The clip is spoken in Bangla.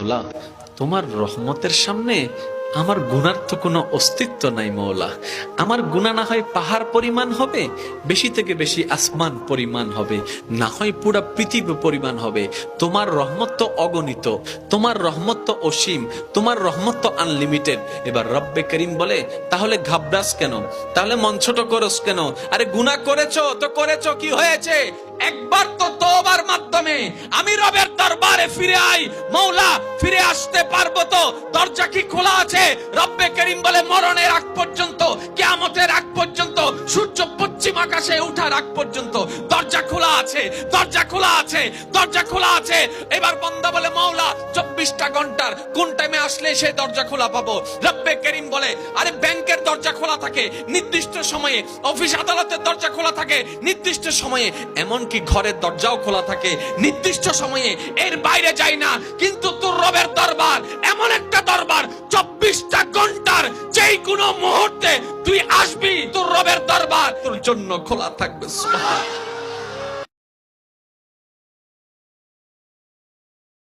মৌলা, তোমার রহমতের সামনে আমার গুনার তো কোনো অস্তিত্ব নাই মৌলা। আমার গুনাহ না হয় পাহাড় পরিমাণ হবে, বেশি থেকে বেশি আসমান পরিমাণ হবে, না হয় পুরা পৃথিবী পরিমাণ হবে। তোমার রহমত তো অগণিত, তোমার রহমত তো অসীম, তোমার রহমত তো আনলিমিটেড। এবার রব্বে করিম বলে, তাহলে ঘাবড়াস কেন, তাহলে মন ছোট করস কেন? আরে গুনাহ করেছো তো করেছো, কি হয়েছে? একবার তো তওবার মাধ্যমে আমি রবের দরবারে ফিরে আই। মৌলা, ফিরে আসতে পারবো তো? দরজা কি খোলা আছে? রব্বে করিম বলে, মরণের আগ পর্যন্ত, কিয়ামতের আগ পর্যন্ত, সূর্য পশ্চিম আকাশে ওঠার আগ পর্যন্ত দরজা খোলা আছে, দরজা খোলা আছে, দরজা খোলা আছে। এবার বান্দা বলে, মৌলা 24টা ঘন্টার কোন টাইমে আসলে সেই দরজা খোলা পাবো? রব্বে করিম বলে, আরে ব্যাংকের দরজা খোলা থাকে নির্দিষ্ট সময়ে, অফিস আদালতের দরজা খোলা থাকে নির্দিষ্ট সময়ে, এমনকি ঘরের দরজাও খোলা থাকে নির্দিষ্ট সময়ে, এর বাইরে যাই না। কিন্তু তোর রবের দরবার এমন একটা দরবার, 24টা ঘন্টার যেই কোনো মুহূর্তে তুই আসবি, তোর রবের দরবার তোর জন্য খোলা থাকবে। সুবহানাল্লাহ।